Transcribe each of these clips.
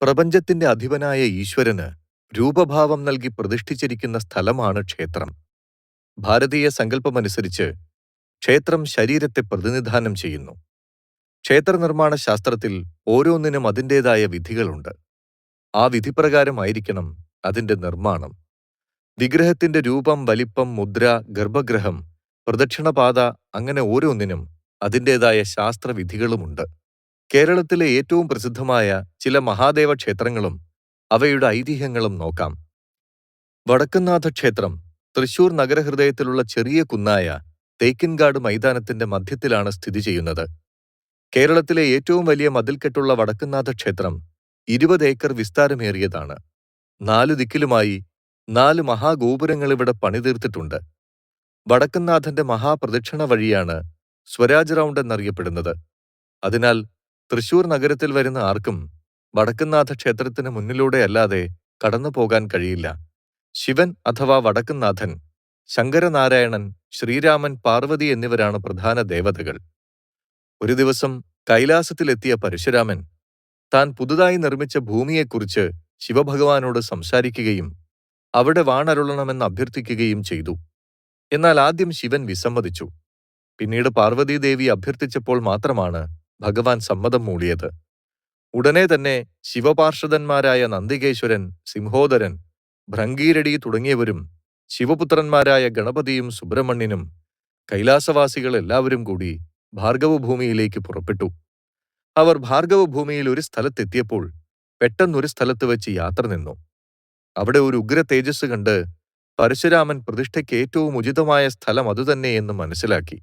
പ്രപഞ്ചത്തിന്റെ അധിപനായ ഈശ്വരന് രൂപഭാവം നൽകി പ്രതിഷ്ഠിച്ചിരിക്കുന്ന സ്ഥലമാണ് ക്ഷേത്രം. ഭാരതീയ സങ്കല്പമനുസരിച്ച് ക്ഷേത്രം ശരീരത്തെ പ്രതിനിധാനം ചെയ്യുന്നു. ക്ഷേത്രനിർമ്മാണ ശാസ്ത്രത്തിൽ ഓരോന്നിനും അതിൻ്റെതായ വിധികളുണ്ട്. ആ വിധിപ്രകാരമായിരിക്കണം അതിന്റെ നിർമ്മാണം. വിഗ്രഹത്തിന്റെ രൂപം, വലിപ്പം, മുദ്ര, ഗർഭഗൃഹം, പ്രദക്ഷിണപാത അങ്ങനെ ഓരോന്നിനും അതിൻ്റെതായ ശാസ്ത്രവിധികളുമുണ്ട്. കേരളത്തിലെ ഏറ്റവും പ്രസിദ്ധമായ ചില മഹാദേവ ക്ഷേത്രങ്ങളും അവയുടെ ഐതിഹ്യങ്ങളും നോക്കാം. വടക്കുംനാഥ ക്ഷേത്രം തൃശൂർ നഗരഹൃദയത്തിലുള്ള ചെറിയ കുന്നായ തേക്കിൻകാട് മൈതാനത്തിന്റെ മധ്യത്തിലാണ് സ്ഥിതി ചെയ്യുന്നത്. കേരളത്തിലെ ഏറ്റവും വലിയ മതിൽക്കെട്ടുള്ള വടക്കുംനാഥ ക്ഷേത്രം 20 ഏക്കർ വിസ്താരമേറിയതാണ്. 4 ദിക്കിലുമായി 4 മഹാഗോപുരങ്ങളിവിടെ പണിതീർത്തിട്ടുണ്ട്. വടക്കുംനാഥന്റെ മഹാപ്രദക്ഷിണ വഴിയാണ് സ്വരാജ് റൗണ്ട് എന്നറിയപ്പെടുന്നത്. അതിനാൽ തൃശൂർ നഗരത്തിൽ വരുന്ന ആർക്കും വടക്കുംനാഥ ക്ഷേത്രത്തിന് മുന്നിലൂടെ അല്ലാതെ കടന്നു പോകാൻ കഴിയില്ല. ശിവൻ അഥവാ വടക്കുംനാഥൻ, ശങ്കരനാരായണൻ, ശ്രീരാമൻ, പാർവതി എന്നിവരാണ് പ്രധാന ദേവതകൾ. ഒരു ദിവസം കൈലാസത്തിലെത്തിയ പരശുരാമൻ താൻ പുതുതായി നിർമ്മിച്ച ഭൂമിയെക്കുറിച്ച് ശിവഭഗവാനോട് സംസാരിക്കുകയും അവിടെ വാണരുളണമെന്ന് അഭ്യർത്ഥിക്കുകയും ചെയ്തു. എന്നാൽ ആദ്യം ശിവൻ വിസമ്മതിച്ചു. പിന്നീട് പാർവതീദേവി അഭ്യർത്ഥിച്ചപ്പോൾ മാത്രമാണ് ഭഗവാൻ സമ്മതം മൂളിയത്. ഉടനെ തന്നെ ശിവപാർഷദന്മാരായ നന്ദികേശ്വരൻ, സിംഹോദരൻ, ഭൃംഗീരടി തുടങ്ങിയവരും ശിവപുത്രന്മാരായ ഗണപതിയും സുബ്രഹ്മണ്യനും കൈലാസവാസികൾ എല്ലാവരും കൂടി ഭാർഗവഭൂമിയിലേക്ക് പുറപ്പെട്ടു. അവർ ഭാർഗവഭൂമിയിൽ ഒരു സ്ഥലത്തെത്തിയപ്പോൾ പെട്ടെന്നൊരു സ്ഥലത്ത് വെച്ച് യാത്ര നിന്നു. അവിടെ ഒരു ഉഗ്ര തേജസ് കണ്ട് പരശുരാമൻ പ്രതിഷ്ഠയ്ക്ക് ഏറ്റവും ഉചിതമായ സ്ഥലം അതുതന്നെയെന്ന് മനസ്സിലാക്കി.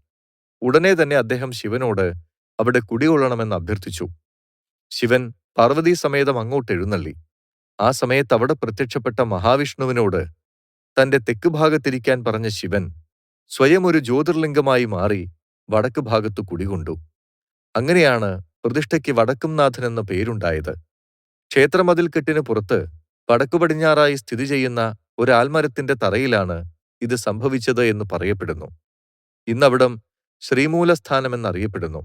ഉടനെ തന്നെ അദ്ദേഹം ശിവനോട് അവിടെ കുടികൊള്ളണമെന്ന് അഭ്യർത്ഥിച്ചു. ശിവൻ പാർവതീ സമേതം അങ്ങോട്ട് എഴുന്നള്ളി. ആ സമയത്ത് അവിടെ പ്രത്യക്ഷപ്പെട്ട മഹാവിഷ്ണുവിനോട് തന്റെ തെക്ക് ഭാഗത്തിരിക്കാൻ പറഞ്ഞ ശിവൻ സ്വയം ഒരു ജ്യോതിർലിംഗമായി മാറി വടക്ക് ഭാഗത്തു കുടികൊണ്ടു. അങ്ങനെയാണ് പ്രതിഷ്ഠയ്ക്ക് വടക്കുംനാഥൻ എന്ന പേരുണ്ടായത്. ക്ഷേത്രമതിൽക്കെട്ടിന് പുറത്ത് വടക്കു പടിഞ്ഞാറായി സ്ഥിതി ചെയ്യുന്ന ഒരു ആൽമരത്തിന്റെ തറയിലാണ് ഇത് സംഭവിച്ചത് എന്ന് പറയപ്പെടുന്നു. ഇന്നവിടം ശ്രീമൂലസ്ഥാനം എന്നറിയപ്പെടുന്നു.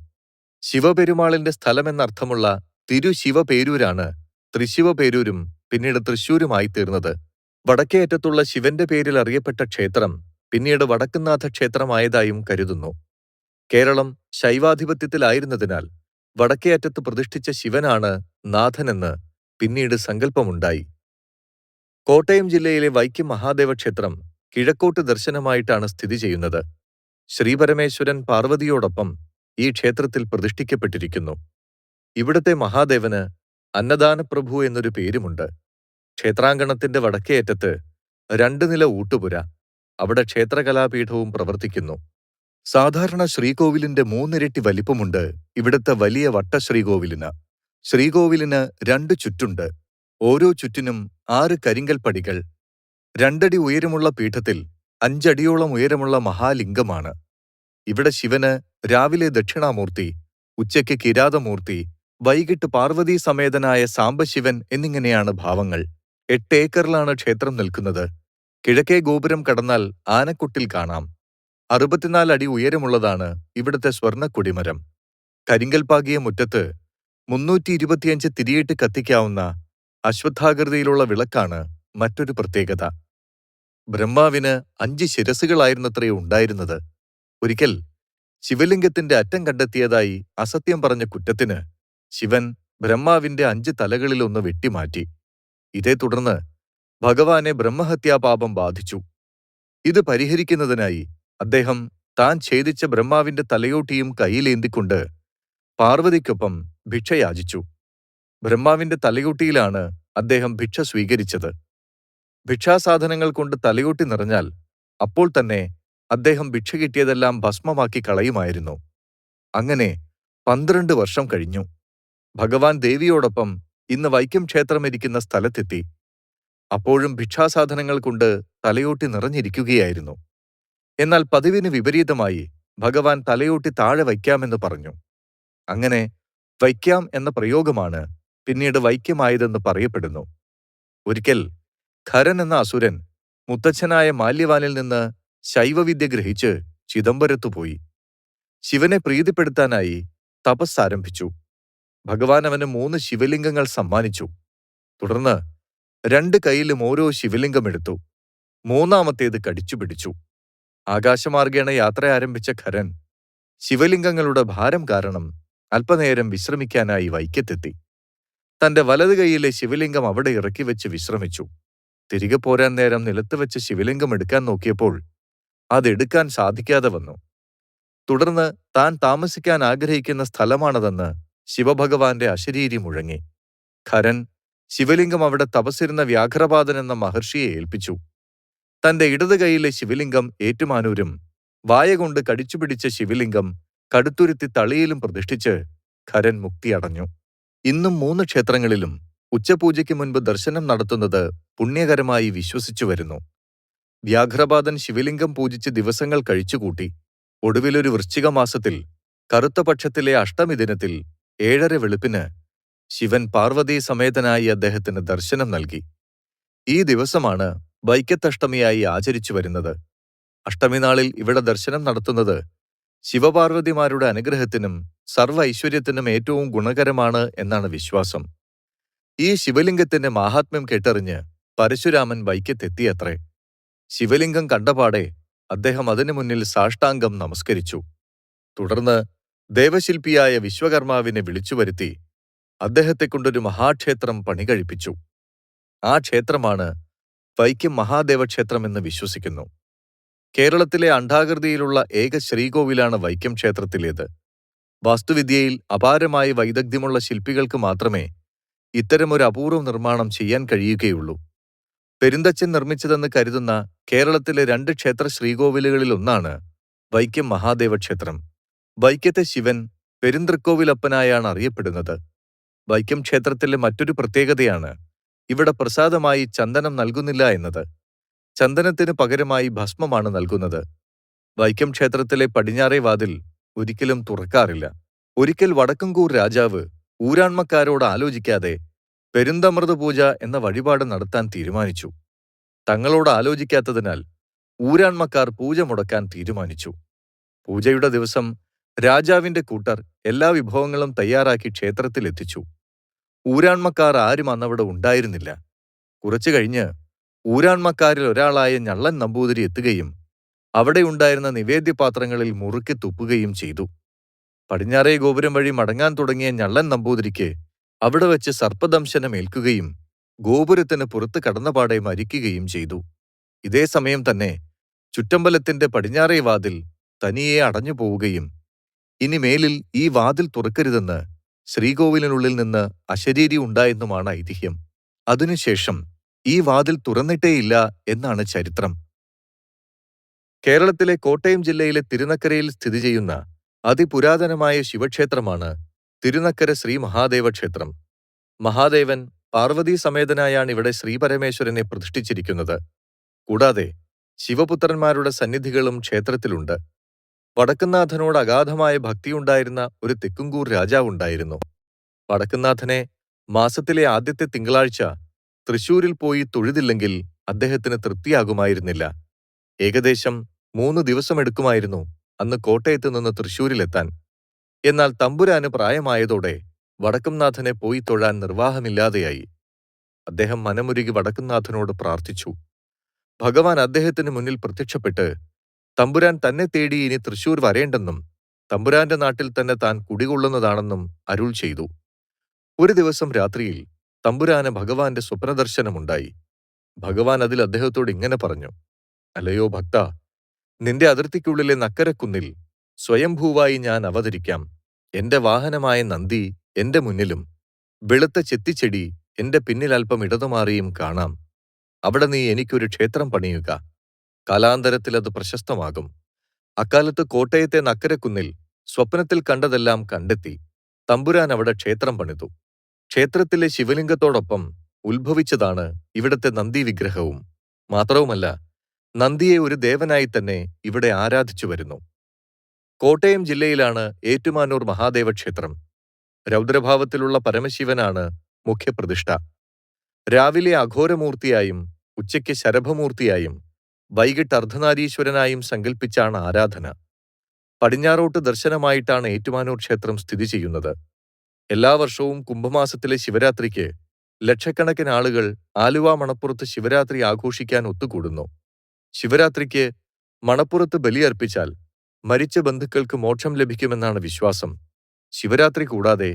ശിവപെരുമാളിന്റെ സ്ഥലമെന്നർത്ഥമുള്ള തിരുശിവപേരൂരാണ് തൃശിവപേരൂരും പിന്നീട് തൃശ്ശൂരുമായി തീർന്നത്. വടക്കേ അറ്റത്തുള്ള ശിവന്റെ പേരിൽ അറിയപ്പെട്ട ക്ഷേത്രം പിന്നീട് വടക്കുംനാഥ ക്ഷേത്രമായതായും കരുതുന്നു. കേരളം ശൈവാധിപത്യത്തിലായിരുന്നതിനാൽ വടക്കേ അറ്റത്ത് പ്രതിഷ്ഠിച്ച ശിവനാണ് നാഥനെന്ന് പിന്നീട് സങ്കല്പമുണ്ടായി. കോട്ടയം ജില്ലയിലെ വൈക്കം മഹാദേവ ക്ഷേത്രം കിഴക്കോട്ട് ദർശനമായിട്ടാണ് സ്ഥിതി ചെയ്യുന്നത്. ശ്രീപരമേശ്വരൻ പാർവതിയോടൊപ്പം ഈ ക്ഷേത്രത്തിൽ പ്രതിഷ്ഠിക്കപ്പെട്ടിരിക്കുന്നു. ഇവിടുത്തെ മഹാദേവന് അന്നദാനപ്രഭു എന്നൊരു പേരുമുണ്ട്. ക്ഷേത്രാങ്കണത്തിന്റെ വടക്കേ അറ്റത്ത് 2 നില ഊട്ടുപുര, അവിടെ ക്ഷേത്രകലാപീഠവും പ്രവർത്തിക്കുന്നു. സാധാരണ ശ്രീകോവിലിന്റെ 3 ഇരട്ടി വലിപ്പമുണ്ട് ഇവിടുത്തെ വലിയ വട്ടശ്രീകോവിലിന്. ശ്രീകോവിലിന് 2 ചുറ്റുണ്ട്. ഓരോ ചുറ്റിനും 6 കരിങ്കൽ പടികൾ. 2 അടി ഉയരമുള്ള പീഠത്തിൽ 5 അടിയോളം ഉയരമുള്ള മഹാലിംഗമാണ്. ഇവിടെ ശിവന് രാവിലെ ദക്ഷിണാമൂർത്തി, ഉച്ചയ്ക്ക് കിരാതമൂർത്തി, വൈകിട്ട് പാർവതീ സമേതനായ സാംബശിവൻ എന്നിങ്ങനെയാണ് ഭാവങ്ങൾ. 8 ഏക്കറിലാണ് ക്ഷേത്രം നിൽക്കുന്നത്. കിഴക്കേ ഗോപുരം കടന്നാൽ ആനക്കൊട്ടിൽ കാണാം. 64 അടി ഉയരമുള്ളതാണ് ഇവിടുത്തെ സ്വർണ്ണക്കൊടിമരം. കരിങ്കൽപ്പാകിയ മുറ്റത്ത് 325 തിരിയിട്ട് കത്തിക്കാവുന്ന അശ്വത്ഥാകൃതിയിലുള്ള വിളക്കാണ് മറ്റൊരു പ്രത്യേകത. ബ്രഹ്മാവിന് 5 ശിരസുകളായിരുന്നത്രേ ഉണ്ടായിരുന്നത്. ഒരിക്കൽ ശിവലിംഗത്തിന്റെ അറ്റം കണ്ടെത്തിയതായി അസത്യം പറഞ്ഞ കുറ്റത്തിന് ശിവൻ ബ്രഹ്മാവിന്റെ 5 തലകളിലൊന്ന് വെട്ടിമാറ്റി. ഇതേ തുടർന്ന് ഭഗവാനെ ബ്രഹ്മഹത്യാപാപം ബാധിച്ചു. ഇത് പരിഹരിക്കുന്നതിനായി അദ്ദേഹം താൻ ഛേദിച്ച ബ്രഹ്മാവിന്റെ തലയോട്ടിയും കയ്യിലേന്തിക്കൊണ്ട് പാർവതിക്കൊപ്പം ഭിക്ഷ യാചിച്ചു. ബ്രഹ്മാവിന്റെ തലയോട്ടിയിലാണ് അദ്ദേഹം ഭിക്ഷ സ്വീകരിച്ചത്. ഭിക്ഷാസാധനങ്ങൾ കൊണ്ട് തലയോട്ടി നിറഞ്ഞാൽ അപ്പോൾ തന്നെ അദ്ദേഹം ഭിക്ഷ കിട്ടിയതെല്ലാം ഭസ്മമാക്കി കളയുമായിരുന്നു. അങ്ങനെ 12 വർഷം കഴിഞ്ഞു. ഭഗവാൻ ദേവിയോടൊപ്പം ഇന്ന് വൈക്കം ക്ഷേത്രമിരിക്കുന്ന സ്ഥലത്തെത്തി. അപ്പോഴും ഭിക്ഷാസാധനങ്ങൾ കൊണ്ട് തലയോട്ടി നിറഞ്ഞിരിക്കുകയായിരുന്നു. എന്നാൽ പതിവിന് വിപരീതമായി ഭഗവാൻ തലയോട്ടി താഴെ വയ്ക്കാമെന്ന് പറഞ്ഞു. അങ്ങനെ വയ്ക്കാം എന്ന പ്രയോഗമാണ് പിന്നീട് വൈക്കമായതെന്ന് പറയപ്പെടുന്നു. ഒരിക്കൽ ഖരൻ എന്ന അസുരൻ മുത്തച്ഛനായ മാല്യവാനിൽ നിന്ന് ശൈവവിദ്യ ഗ്രഹിച്ച് ചിദംബരത്തു പോയി. ശിവനെ പ്രീതിപ്പെടുത്താനായി തപസ് ആരംഭിച്ചു. ഭഗവാൻ അവന് 3 ശിവലിംഗങ്ങൾ സമ്മാനിച്ചു. തുടർന്ന് 2 കൈയിലും ഓരോ ശിവലിംഗമെടുത്തു. മൂന്നാമത്തേത് കടിച്ചുപിടിച്ചു. ആകാശമാർഗേണ യാത്ര ആരംഭിച്ച ഖരൻ ശിവലിംഗങ്ങളുടെ ഭാരം കാരണം അല്പനേരം വിശ്രമിക്കാനായി വൈക്കത്തെത്തി. തന്റെ വലത് കൈയിലെ ശിവലിംഗം അവിടെ ഇറക്കിവെച്ച് വിശ്രമിച്ചു. തിരികെ പോരാൻ നേരം നിലത്ത് വെച്ച് ശിവലിംഗം എടുക്കാൻ നോക്കിയപ്പോൾ അതെടുക്കാൻ സാധിക്കാതെ വന്നു. തുടർന്ന് താൻ താമസിക്കാൻ ആഗ്രഹിക്കുന്ന സ്ഥലമാണതെന്ന് ശിവഭഗവാന്റെ അശരീരി മുഴങ്ങി. ഖരൻ ശിവലിംഗം അവിടെ തപസ്സിരുന്ന വ്യാഘ്രപാദൻ എന്ന മഹർഷിയെ ഏൽപ്പിച്ചു. തന്റെ ഇടത് കൈയിലെ ശിവലിംഗം ഏറ്റുമാനൂരും വായകൊണ്ട് കടിച്ചുപിടിച്ച ശിവലിംഗം കടുത്തുരുത്തി തളിയിലും പ്രതിഷ്ഠിച്ച് ഖരൻ മുക്തിയടഞ്ഞു. ഇന്നും 3 ക്ഷേത്രങ്ങളിലും ഉച്ചപൂജയ്ക്ക് മുൻപ് ദർശനം നടത്തുന്നത് പുണ്യകരമായി വിശ്വസിച്ചു വരുന്നു. വ്യാഘ്രപാദൻ ശിവലിംഗം പൂജിച്ച് ദിവസങ്ങൾ കഴിച്ചുകൂട്ടി. ഒടുവിലൊരു വൃശ്ചിക മാസത്തിൽ കറുത്ത പക്ഷത്തിലെ അഷ്ടമി ദിനത്തിൽ 7:30 വെളുപ്പിന് ശിവൻ പാർവതീ സമേതനായി അദ്ദേഹത്തിന് ദർശനം നൽകി. ഈ ദിവസമാണ് വൈക്കത്തഷ്ടമിയായി ആചരിച്ചു വരുന്നത്. അഷ്ടമിനാളിൽ ഇവിടെ ദർശനം നടത്തുന്നത് ശിവപാർവതിമാരുടെ അനുഗ്രഹത്തിനും സർവ്വ ഐശ്വര്യത്തിനും ഏറ്റവും ഗുണകരമാണ് എന്നാണ് വിശ്വാസം. ഈ ശിവലിംഗത്തിന്റെ മാഹാത്മ്യം കേട്ടറിഞ്ഞ് പരശുരാമൻ വൈക്കത്തെത്തിയത്രേ. ശിവലിംഗം കണ്ടപാടെ അദ്ദേഹം അതിനു മുന്നിൽ സാഷ്ടാംഗം നമസ്കരിച്ചു. തുടർന്ന് ദേവശില്പിയായ വിശ്വകർമാവിനെ വിളിച്ചുവരുത്തി അദ്ദേഹത്തെക്കൊണ്ടൊരു മഹാക്ഷേത്രം പണികഴിപ്പിച്ചു. ആ ക്ഷേത്രമാണ് വൈക്കം മഹാദേവക്ഷേത്രമെന്ന് വിശ്വസിക്കുന്നു. കേരളത്തിലെ അണ്ഡാകൃതിയിലുള്ള ഏക ശ്രീകോവിലാണ് വൈക്കം ക്ഷേത്രത്തിലേത്. വാസ്തുവിദ്യയിൽ അപാരമായ വൈദഗ്ധ്യമുള്ള ശില്പികൾക്ക് മാത്രമേ ഇത്തരമൊരു അപൂർവ നിർമ്മാണം ചെയ്യാൻ കഴിയുകയുള്ളൂ. പെരുന്തച്ചൻ നിർമ്മിച്ചതെന്ന് കരുതുന്ന കേരളത്തിലെ 2 ക്ഷേത്ര ശ്രീകോവിലുകളിലൊന്നാണ് വൈക്കം മഹാദേവക്ഷേത്രം. വൈക്കത്തെ ശിവൻ പെരുന്തൃക്കോവിലപ്പനായാണ് അറിയപ്പെടുന്നത്. വൈക്കം ക്ഷേത്രത്തിലെ മറ്റൊരു പ്രത്യേകതയാണ് ഇവിടെ പ്രസാദമായി ചന്ദനം നൽകുന്നില്ല എന്നത്. ചന്ദനത്തിന് പകരമായി ഭസ്മമാണ് നൽകുന്നത്. വൈക്കം ക്ഷേത്രത്തിലെ പടിഞ്ഞാറേ വാതിൽ ഒരിക്കലും തുറക്കാറില്ല. ഒരിക്കൽ വടക്കംകൂർ രാജാവ് ഊരാൺമക്കാരോട് ആലോചിക്കാതെ പെരുന്തമൃത പൂജ എന്ന വഴിപാട് നടത്താൻ തീരുമാനിച്ചു. തങ്ങളോട് ആലോചിക്കാത്തതിനാൽ ഊരാൺമക്കാർ പൂജ മുടക്കാൻ തീരുമാനിച്ചു. പൂജയുടെ ദിവസം രാജാവിന്റെ കൂട്ടർ എല്ലാ വിഭവങ്ങളും തയ്യാറാക്കി ക്ഷേത്രത്തിലെത്തിച്ചു. ഊരാൺമക്കാർ ആരും അന്നവിടെ ഉണ്ടായിരുന്നില്ല. കുറച്ചു കഴിഞ്ഞ് ഊരാൺമക്കാരിൽ ഒരാളായ ഞള്ളൻ നമ്പൂതിരി എത്തുകയും അവിടെയുണ്ടായിരുന്ന നിവേദ്യപാത്രങ്ങളിൽ മുറുക്കി തുപ്പുകയും ചെയ്തു. പടിഞ്ഞാറേ ഗോപുരം വഴി മടങ്ങാൻ തുടങ്ങിയ ഞള്ളൻ നമ്പൂതിരിക്ക് അവിടെ വെച്ച് സർപ്പദംശനമേൽക്കുകയും ഗോപുരത്തിന് പുറത്ത് കടന്നപാടെ മരിക്കുകയും ചെയ്തു. ഇതേ സമയം തന്നെ ചുറ്റമ്പലത്തിന്റെ പടിഞ്ഞാറേ വാതിൽ തനിയെ അടഞ്ഞു പോവുകയും ഇനി മേലിൽ ഈ വാതിൽ തുറക്കരുതെന്ന് ശ്രീകോവിലിനുള്ളിൽ നിന്ന് അശരീരി ഉണ്ടായെന്നുമാണ് ഐതിഹ്യം. അതിനുശേഷം ഈ വാതിൽ തുറന്നിട്ടേയില്ല എന്നാണ് ചരിത്രം. കേരളത്തിലെ കോട്ടയം ജില്ലയിലെ തിരുനക്കരയിൽ സ്ഥിതി ചെയ്യുന്ന അതിപുരാതനമായ ശിവക്ഷേത്രമാണ് തിരുനക്കര ശ്രീ മഹാദേവ ക്ഷേത്രം. മഹാദേവൻ പാർവതീ സമേതനായാണ് ഇവിടെ ശ്രീപരമേശ്വരനെ പ്രതിഷ്ഠിച്ചിരിക്കുന്നത്. കൂടാതെ ശിവപുത്രന്മാരുടെ സന്നിധികളും ക്ഷേത്രത്തിലുണ്ട്. വടക്കുംനാഥനോട് അഗാധമായ ഭക്തിയുണ്ടായിരുന്ന ഒരു തെക്കുംകൂർ രാജാവുണ്ടായിരുന്നു. വടക്കുംനാഥനെ മാസത്തിലെ ആദ്യത്തെ തിങ്കളാഴ്ച തൃശ്ശൂരിൽ പോയി തൊഴുതില്ലെങ്കിൽ അദ്ദേഹത്തിന് തൃപ്തിയാകുമായിരുന്നില്ല. ഏകദേശം 3 ദിവസമെടുക്കുമായിരുന്നു അന്ന് കോട്ടയത്ത് നിന്ന് തൃശ്ശൂരിലെത്താൻ. എന്നാൽ തമ്പുരാന് പ്രായമായതോടെ വടക്കുംനാഥനെ പോയി തൊഴാൻ നിർവാഹമില്ലാതെയായി. അദ്ദേഹം മനമുരുകി വടക്കുംനാഥനോട് പ്രാർത്ഥിച്ചു. ഭഗവാൻ അദ്ദേഹത്തിന് മുന്നിൽ പ്രത്യക്ഷപ്പെട്ട് തമ്പുരാൻ തന്നെ തേടി ഇനി തൃശ്ശൂർ വരേണ്ടെന്നും തമ്പുരാന്റെ നാട്ടിൽ തന്നെ താൻ കുടികൊള്ളുന്നതാണെന്നും അരുൾ ചെയ്തു. ഒരു ദിവസം രാത്രിയിൽ തമ്പുരാന് ഭഗവാന്റെ സ്വപ്നദർശനമുണ്ടായി. ഭഗവാൻ അതിൽ അദ്ദേഹത്തോട് ഇങ്ങനെ പറഞ്ഞു: അല്ലയോ ഭക്ത, നിന്റെ അതിർത്തിക്കുള്ളിലെ നക്കരക്കുന്നിൽ സ്വയംഭൂവായി ഞാൻ അവതരിക്കാം. എന്റെ വാഹനമായ നന്ദി എന്റെ മുന്നിലും വെളുത്ത ചെത്തിച്ചെടി എന്റെ പിന്നിൽ അല്പം ഇടതുമാറിയും കാണാം. അവിടെ നീ എനിക്കൊരു ക്ഷേത്രം പണിയുക. കാലാന്തരത്തിൽ അത് പ്രശസ്തമാകും. അക്കാലത്ത് കോട്ടയത്തെ നക്കരക്കുന്നിൽ സ്വപ്നത്തിൽ കണ്ടതെല്ലാം കണ്ടെത്തി തമ്പുരാൻ അവിടെ ക്ഷേത്രം പണിതു. ക്ഷേത്രത്തിലെ ശിവലിംഗത്തോടൊപ്പം ഉത്ഭവിച്ചതാണ് ഇവിടത്തെ നന്ദി വിഗ്രഹവും. മാത്രവുമല്ല, നന്ദിയെ ഒരു ദേവനായി തന്നെ ഇവിടെ ആരാധിച്ചു വരുന്നു. കോട്ടയം ജില്ലയിലാണ് ഏറ്റുമാനൂർ മഹാദേവ ക്ഷേത്രം. രൗദ്രഭാവത്തിലുള്ള പരമശിവനാണ് മുഖ്യപ്രതിഷ്ഠ. രാവിലെ അഘോരമൂർത്തിയായും ഉച്ചയ്ക്ക് ശരഭമൂർത്തിയായും വൈകിട്ട് അർദ്ധനാരീശ്വരനായും സങ്കല്പിച്ചാണ് ആരാധന. പടിഞ്ഞാറോട്ട് ദർശനമായിട്ടാണ് ഏറ്റുമാനൂർ ക്ഷേത്രം സ്ഥിതി ചെയ്യുന്നത്. എല്ലാ വർഷവും കുംഭമാസത്തിലെ ശിവരാത്രിക്ക് ലക്ഷക്കണക്കിന് ആളുകൾ ആലുവ മണപ്പുറത്ത് ശിവരാത്രി ആഘോഷിക്കാൻ ഒത്തുകൂടുന്നു. ശിവരാത്രിക്ക് മണപ്പുറത്ത് ബലിയർപ്പിച്ചാൽ മരിച്ച ബന്ധുക്കൾക്ക് മോക്ഷം ലഭിക്കുമെന്നാണ് വിശ്വാസം. ശിവരാത്രി കൂടാതെ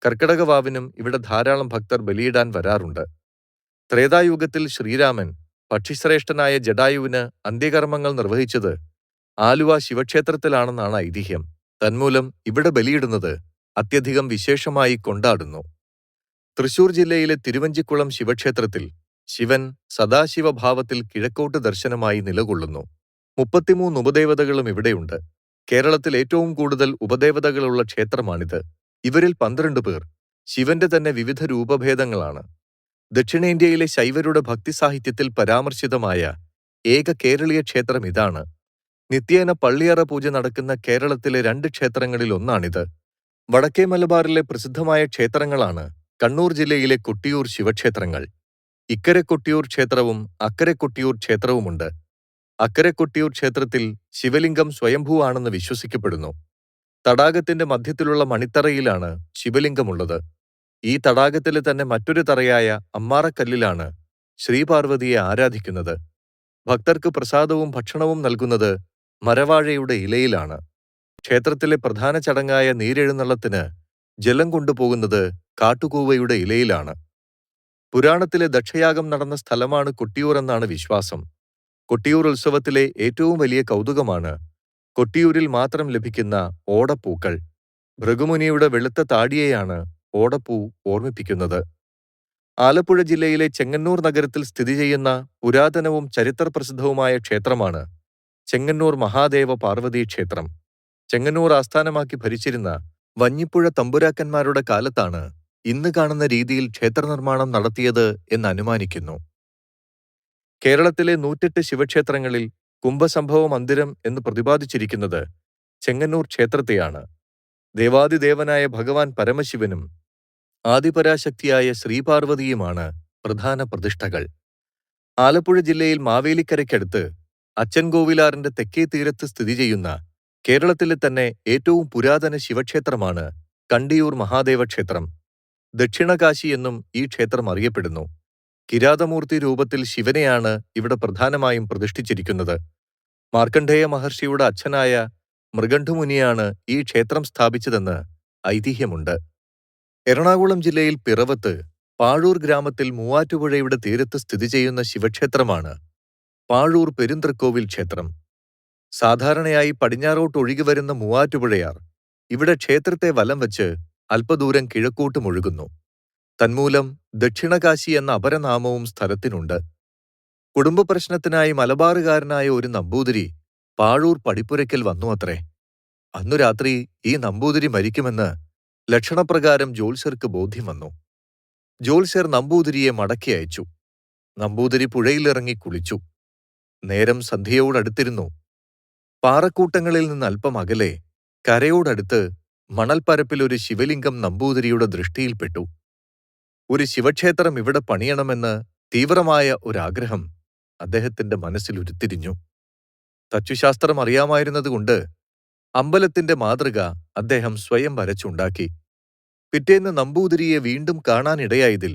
കർക്കടകവാവിനും ഇവിടെ ധാരാളം ഭക്തർ ബലിയിടാൻ വരാറുണ്ട്. ത്രേതായുഗത്തിൽ ശ്രീരാമൻ പക്ഷിശ്രേഷ്ഠനായ ജടായുവിന് അന്ത്യകർമ്മങ്ങൾ നിർവഹിച്ചത് ആലുവ ശിവക്ഷേത്രത്തിലാണെന്നാണ് ഐതിഹ്യം. തന്മൂലം ഇവിടെ ബലിയിടുന്നത് അത്യധികം വിശേഷമായി കൊണ്ടാടുന്നു. തൃശൂർ ജില്ലയിലെ തിരുവഞ്ചിക്കുളം ശിവക്ഷേത്രത്തിൽ ശിവൻ സദാശിവഭാവത്തിൽ കിഴക്കോട്ട് ദർശനമായി നിലകൊള്ളുന്നു. 33 ഉപദേവതകളും ഇവിടെയുണ്ട്. കേരളത്തിൽ ഏറ്റവും കൂടുതൽ ഉപദേവതകളുള്ള ക്ഷേത്രമാണിത്. ഇവരിൽ 12 പേർ ശിവന്റെ തന്നെ വിവിധ രൂപഭേദങ്ങളാണ്. ദക്ഷിണേന്ത്യയിലെ ശൈവരുടെ ഭക്തിസാഹിത്യത്തിൽ പരാമർശിതമായ ഏക കേരളീയ ക്ഷേത്രം ഇതാണ്. നിത്യേന പള്ളിയറ പൂജ നടക്കുന്ന കേരളത്തിലെ 2 ക്ഷേത്രങ്ങളിൽ ഒന്നാണിത്. വടക്കേ മലബാറിലെ പ്രസിദ്ധമായ ക്ഷേത്രങ്ങളാണ് കണ്ണൂർ ജില്ലയിലെ കൊട്ടിയൂർ ശിവക്ഷേത്രങ്ങൾ. ഇക്കരെ കൊട്ടിയൂർ ക്ഷേത്രവും അക്കരെ കൊട്ടിയൂർ ക്ഷേത്രവുമുണ്ട്. അക്കരെ കൊട്ടിയൂർ ക്ഷേത്രത്തിൽ ശിവലിംഗം സ്വയംഭൂ ആണെന്ന് വിശ്വസിക്കപ്പെടുന്നു. തടാകത്തിന്റെ മധ്യത്തിലുള്ള മണിത്തറയിലാണ് ശിവലിംഗമുള്ളത്. ഈ തടാകത്തിലെ തന്നെ മറ്റൊരു തറയായ അമ്മാറക്കല്ലിലാണ് ശ്രീപാർവതിയെ ആരാധിക്കുന്നത്. ഭക്തർക്ക് പ്രസാദവും ഭക്ഷണവും നൽകുന്നത് മരവാഴയുടെ ഇലയിലാണ്. ക്ഷേത്രത്തിലെ പ്രധാന ചടങ്ങായ നീരെഴുന്നള്ളത്തിന് ജലം കൊണ്ടുപോകുന്നത് കാട്ടുകൂവയുടെ ഇലയിലാണ്. പുരാണത്തിലെ ദക്ഷയാഗം നടന്ന സ്ഥലമാണ് കൊട്ടിയൂർ എന്നാണ് വിശ്വാസം. കൊട്ടിയൂർ ഉത്സവത്തിലെ ഏറ്റവും വലിയ കൗതുകമാണ് കൊട്ടിയൂരിൽ മാത്രം ലഭിക്കുന്ന ഓടപ്പൂക്കൾ. ഭൃഗുമുനിയുടെ വെളുത്ത താടിയെയാണ് ഓടപ്പൂ ഓർമ്മിപ്പിക്കുന്നത്. ആലപ്പുഴ ജില്ലയിലെ ചെങ്ങന്നൂർ നഗരത്തിൽ സ്ഥിതി ചെയ്യുന്ന പുരാതനവും ചരിത്രപ്രസിദ്ധവുമായ ക്ഷേത്രമാണ് ചെങ്ങന്നൂർ മഹാദേവ പാർവതീ ക്ഷേത്രം. ചെങ്ങന്നൂർ ആസ്ഥാനമാക്കി ഭരിച്ചിരുന്ന വഞ്ഞിപ്പുഴ തമ്പുരാക്കന്മാരുടെ കാലത്താണ് ഇന്ന് കാണുന്ന രീതിയിൽ ക്ഷേത്രനിർമ്മാണം നടത്തിയത് എന്ന് അനുമാനിക്കുന്നു. കേരളത്തിലെ 108 ശിവക്ഷേത്രങ്ങളിൽ കുംഭസംഭവ മന്ദിരം എന്ന് പ്രതിപാദിച്ചിരിക്കുന്നത് ചെങ്ങന്നൂർ ക്ഷേത്രത്തെയാണ്. ദേവാദിദേവനായ ഭഗവാൻ പരമശിവനും ആദിപരാശക്തിയായ ശ്രീപാർവതിയുമാണ് പ്രധാന പ്രതിഷ്ഠകൾ. ആലപ്പുഴ ജില്ലയിൽ മാവേലിക്കരയ്ക്കടുത്ത് അച്ചൻകോവിലാറിന്റെ തെക്കേ തീരത്ത് സ്ഥിതി ചെയ്യുന്ന കേരളത്തിലെ തന്നെ ഏറ്റവും പുരാതന ശിവക്ഷേത്രമാണ് കണ്ടിയൂർ മഹാദേവ ക്ഷേത്രം. ദക്ഷിണകാശി എന്നും ഈ ക്ഷേത്രം അറിയപ്പെടുന്നു. കിരാതമൂർത്തി രൂപത്തിൽ ശിവനെയാണ് ഇവിടെ പ്രധാനമായും പ്രതിഷ്ഠിച്ചിരിക്കുന്നത്. മാർക്കണ്ഡേയ മഹർഷിയുടെ അച്ഛനായ മൃഗണ്ഡുമുനിയാണ് ഈ ക്ഷേത്രം സ്ഥാപിച്ചതെന്ന് ഐതിഹ്യമുണ്ട്. എറണാകുളം ജില്ലയിൽ പിറവത്ത് പാഴൂർ ഗ്രാമത്തിൽ മൂവാറ്റുപുഴയുടെ തീരത്ത് സ്ഥിതി ചെയ്യുന്ന ശിവക്ഷേത്രമാണ് പാഴൂർ പെരുന്തൃക്കോവിൽ ക്ഷേത്രം. സാധാരണയായി പടിഞ്ഞാറോട്ട് ഒഴുകിവരുന്ന മൂവാറ്റുപുഴയാർ ഇവിടെ ക്ഷേത്രത്തെ വലം വച്ച് അല്പദൂരം കിഴക്കോട്ടും ഒഴുകുന്നു. തന്മൂലം ദക്ഷിണകാശി എന്ന അപരനാമവും സ്ഥലത്തിനുണ്ട്. കുടുംബ പ്രശ്നത്തിനായി മലബാറുകാരനായ ഒരു നമ്പൂതിരി പാഴൂർ പടിപ്പുരയ്ക്കൽ വന്നു അത്രേ. അന്നു രാത്രി ഈ നമ്പൂതിരി മരിക്കുമെന്ന് ലക്ഷണപ്രകാരം ജ്യോത്സ്യർക്ക് ബോധ്യം വന്നു. ജ്യോത്സ്യർ നമ്പൂതിരിയെ മടക്കി അയച്ചു. നമ്പൂതിരി പുഴയിലിറങ്ങി കുളിച്ചു. നേരം സന്ധ്യയോടടുത്തിരുന്നു. പാറക്കൂട്ടങ്ങളിൽ നിന്ന് അല്പം അകലെ കരയോടടുത്ത് മണൽപ്പരപ്പിൽ ഒരു ശിവലിംഗം നമ്പൂതിരിയുടെ ദൃഷ്ടിയിൽപ്പെട്ടു. ഒരു ശിവക്ഷേത്രം ഇവിടെ പണിയണമെന്ന് തീവ്രമായ ഒരാഗ്രഹം അദ്ദേഹത്തിന്റെ മനസ്സിൽ ഉരുത്തിരിഞ്ഞു. തച്ചുശാസ്ത്രം അറിയാമായിരുന്നതുകൊണ്ട് അമ്പലത്തിന്റെ മാതൃക അദ്ദേഹം സ്വയം വരച്ചുണ്ടാക്കി. പിറ്റേന്ന് നമ്പൂതിരിയെ വീണ്ടും കാണാനിടയായതിൽ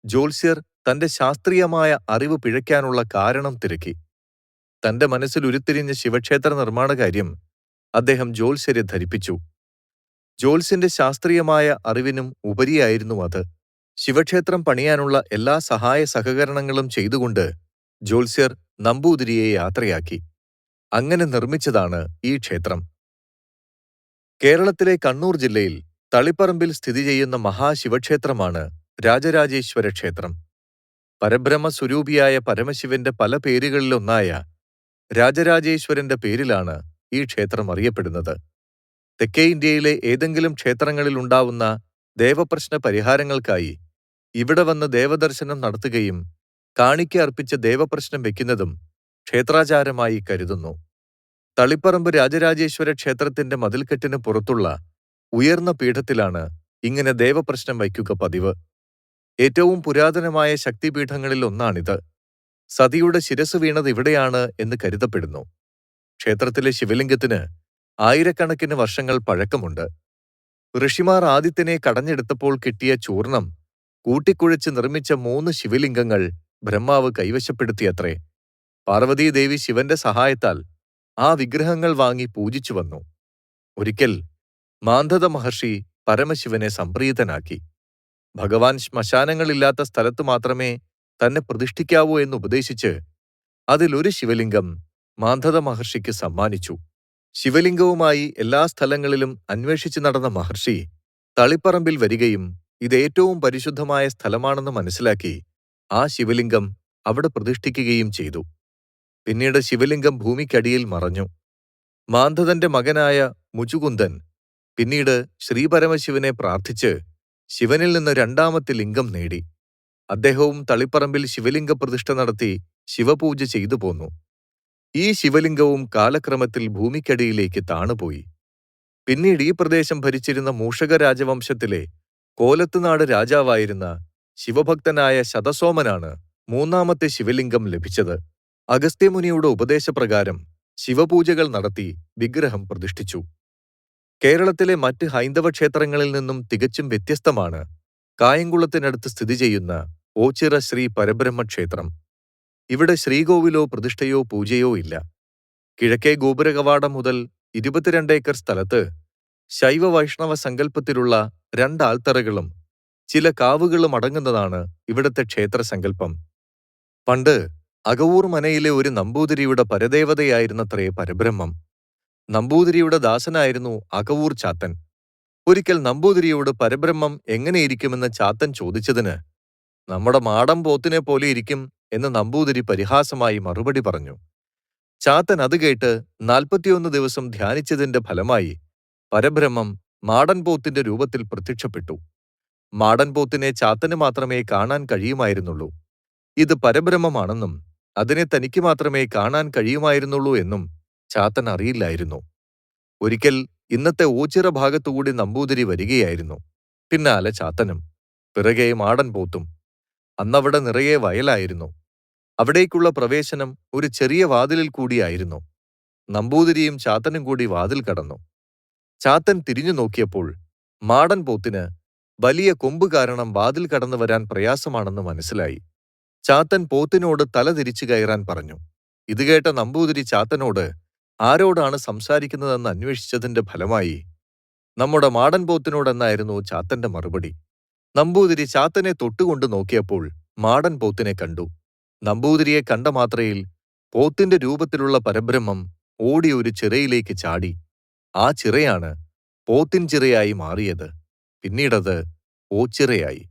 ജ്യോത്സ്യർ തന്റെ ശാസ്ത്രീയമായ അറിവ് പിഴയ്ക്കാനുള്ള കാരണം തിരക്കി. തന്റെ മനസ്സിൽ ഉരുത്തിരിഞ്ഞ ശിവക്ഷേത്ര നിർമ്മാണ കാര്യം അദ്ദേഹം ജ്യോത്സ്യരെ ധരിപ്പിച്ചു. ജ്യോത്സ്യന്റെ ശാസ്ത്രീയമായ അറിവിനും ഉപരിയായിരുന്നു അത്. ശിവക്ഷേത്രം പണിയാനുള്ള എല്ലാ സഹായ സഹകരണങ്ങളും ചെയ്തുകൊണ്ട് ജ്യോത്സ്യർ നമ്പൂതിരിയെ യാത്രയാക്കി. അങ്ങനെ നിർമ്മിച്ചതാണ് ഈ ക്ഷേത്രം. കേരളത്തിലെ കണ്ണൂർ ജില്ലയിൽ തളിപ്പറമ്പിൽ സ്ഥിതി ചെയ്യുന്ന മഹാശിവക്ഷേത്രമാണ് രാജരാജേശ്വര ക്ഷേത്രം. പരബ്രഹ്മസ്വരൂപിയായ പരമശിവന്റെ പല പേരുകളിലൊന്നായ രാജരാജേശ്വരന്റെ പേരിലാണ് ഈ ക്ഷേത്രം അറിയപ്പെടുന്നത്. തെക്കേ ഇന്ത്യയിലെ ഏതെങ്കിലും ക്ഷേത്രങ്ങളിൽ ഉണ്ടാവുന്ന ദേവപ്രശ്ന പരിഹാരങ്ങൾക്കായി ഇവിടെ വന്ന് ദേവദർശനം നടത്തുകയും കാണിക്ക അർപ്പിച്ച ദേവപ്രശ്നം വയ്ക്കുന്നതും ക്ഷേത്രാചാരമായി കരുതുന്നു. തളിപ്പറമ്പ് രാജരാജേശ്വര ക്ഷേത്രത്തിന്റെ മതിൽക്കെട്ടിന് പുറത്തുള്ള ഉയർന്ന പീഠത്തിലാണ് ഇങ്ങനെ ദേവപ്രശ്നം വയ്ക്കുക പതിവ്. ഏറ്റവും പുരാതനമായ ശക്തിപീഠങ്ങളിൽ ഒന്നാണിത്. സതിയുടെ ശിരസ് വീണത് ഇവിടെയാണ് എന്ന് കരുതപ്പെടുന്നു. ക്ഷേത്രത്തിലെ ശിവലിംഗത്തിന് ആയിരക്കണക്കിന് വർഷങ്ങൾ പഴക്കമുണ്ട്. ഋഷിമാർ ആദിത്യനെ കടഞ്ഞെടുത്തപ്പോൾ കിട്ടിയ ചൂർണം കൂട്ടിക്കുഴച്ച് നിർമ്മിച്ച 3 ശിവലിംഗങ്ങൾ ബ്രഹ്മാവ് കൈവശപ്പെടുത്തിയത്രേ. പാർവതീദേവി ശിവന്റെ സഹായത്താൽ ആ വിഗ്രഹങ്ങൾ വാങ്ങി പൂജിച്ചു വന്നു. ഒരിക്കൽ മാന്ധത മഹർഷി പരമശിവനെ സംപ്രീതനാക്കി. ഭഗവാൻ ശ്മശാനങ്ങളില്ലാത്ത സ്ഥലത്ത് മാത്രമേ തന്നെ പ്രതിഷ്ഠിക്കാവൂ എന്ന് ഉപദേശിച്ച് അതിലൊരു ശിവലിംഗം മാന്ധത മഹർഷിക്ക് സമ്മാനിച്ചു. ശിവലിംഗവുമായി എല്ലാ സ്ഥലങ്ങളിലും അന്വേഷിച്ചു നടന്ന മഹർഷി തളിപ്പറമ്പിൽ വരികയും ഇത് ഏറ്റവും പരിശുദ്ധമായ സ്ഥലമാണെന്ന് മനസ്സിലാക്കി ആ ശിവലിംഗം അവിടെ പ്രതിഷ്ഠിക്കുകയും ചെയ്തു. പിന്നീട് ശിവലിംഗം ഭൂമിക്കടിയിൽ മറഞ്ഞു. മാന്ധതന്റെ മകനായ മുചുകുന്ദൻ പിന്നീട് ശ്രീപരമശിവനെ പ്രാർത്ഥിച്ച് ശിവനിൽ നിന്ന് രണ്ടാമത്തെ ലിംഗം നേടി. അദ്ദേഹവും തളിപ്പറമ്പിൽ ശിവലിംഗ പ്രതിഷ്ഠ നടത്തി ശിവപൂജ ചെയ്തു പോന്നു. ഈ ശിവലിംഗവും കാലക്രമത്തിൽ ഭൂമിക്കടിയിലേക്ക് താണുപോയി. പിന്നീട് ഈ പ്രദേശം ഭരിച്ചിരുന്ന മൂഷക രാജവംശത്തിലെ കോലത്തുനാട് രാജാവായിരുന്ന ശിവഭക്തനായ ശതസോമനാണ് മൂന്നാമത്തെ ശിവലിംഗം ലഭിച്ചത്. അഗസ്ത്യമുനിയുടെ ഉപദേശപ്രകാരം ശിവപൂജകൾ നടത്തി വിഗ്രഹം പ്രതിഷ്ഠിച്ചു. കേരളത്തിലെ മറ്റ് ഹൈന്ദവ ക്ഷേത്രങ്ങളിൽ നിന്നും തികച്ചും വ്യത്യസ്തമാണ് കായംകുളത്തിനടുത്ത് സ്ഥിതി ചെയ്യുന്ന ഓച്ചിറ ശ്രീ പരബ്രഹ്മക്ഷേത്രം. ഇവിടെ ശ്രീകോവിലോ പ്രതിഷ്ഠയോ പൂജയോ ഇല്ല. കിഴക്കേ ഗോപുരകവാടം മുതൽ 22 ഏക്കർ സ്ഥലത്ത് ശൈവ വൈഷ്ണവ സങ്കല്പത്തിലുള്ള 2 ആൽത്തറകളും ചില കാവുകളും അടങ്ങുന്നതാണ് ഇവിടത്തെ ക്ഷേത്രസങ്കല്പം. പണ്ട് അകവൂർ മനയിലെ ഒരു നമ്പൂതിരിയുടെ പരദേവതയായിരുന്നത്രേ പരബ്രഹ്മം. നമ്പൂതിരിയുടെ ദാസനായിരുന്നു അകവൂർ ചാത്തൻ. ഒരിക്കൽ നമ്പൂതിരിയോട് പരബ്രഹ്മം എങ്ങനെയിരിക്കുമെന്ന് ചാത്തൻ ചോദിച്ചതിന് നമ്മുടെ മാടൻ പോത്തിനെ പോലെ ഇരിക്കും എന്ന് നമ്പൂതിരി പരിഹാസമായി മറുപടി പറഞ്ഞു. ചാത്തൻ അത് കേട്ട് 41 ദിവസം ധ്യാനിച്ചതിന്റെ ഫലമായി പരബ്രഹ്മം മാടൻ പോത്തിന്റെ രൂപത്തിൽ പ്രത്യക്ഷപ്പെട്ടു. മാടൻ പോത്തിനെ ചാത്തന് മാത്രമേ കാണാൻ കഴിയുമായിരുന്നുള്ളൂ. ഇത് പരബ്രഹ്മമാണെന്നും അതിനെ തനിക്ക് മാത്രമേ കാണാൻ കഴിയുമായിരുന്നുള്ളൂ എന്നും ചാത്തൻ അറിയില്ലായിരുന്നു. ഒരിക്കൽ ഇന്നത്തെ ഓച്ചിറ ഭാഗത്തുകൂടി നമ്പൂതിരി വരികയായിരുന്നു. പിന്നാലെ ചാത്തനും, പിറകെ മാടൻ പോത്തും. അന്നവിടെ നിറയെ വയലായിരുന്നു. അവിടേക്കുള്ള പ്രവേശനം ഒരു ചെറിയ വാതിലിൽ കൂടിയായിരുന്നു. നമ്പൂതിരിയും ചാത്തനും കൂടി വാതിൽ കടന്നു. ചാത്തൻ തിരിഞ്ഞു നോക്കിയപ്പോൾ മാടൻ പോത്തിന് വലിയ കൊമ്പ് കാരണം വാതിൽ കടന്നു വരാൻ പ്രയാസമാണെന്ന് മനസ്സിലായി. ചാത്തൻ പോത്തിനോട് തല തിരിച്ചു കയറാൻ പറഞ്ഞു. ഇത് കേട്ട നമ്പൂതിരി ചാത്തനോട് ആരോടാണ് സംസാരിക്കുന്നതെന്ന് അന്വേഷിച്ചതിന്റെ ഫലമായി നമ്മുടെ മാടൻ പോത്തിനോടെന്നായിരുന്നു ചാത്തന്റെ മറുപടി. നമ്പൂതിരി ചാത്തനെ തൊട്ടുകൊണ്ട് നോക്കിയപ്പോൾ മാടൻ പോത്തിനെ കണ്ടു. നമ്പൂതിരിയെ കണ്ട മാത്രയിൽ പോത്തിന്റെ രൂപത്തിലുള്ള പരബ്രഹ്മം ഓടി ഒരു ചിറയിലേക്ക് ചാടി. ആ ചിറയാണ് പോത്തിൻ ചിറയായി മാറിയത്. പിന്നീടത് ഓച്ചിറയായി.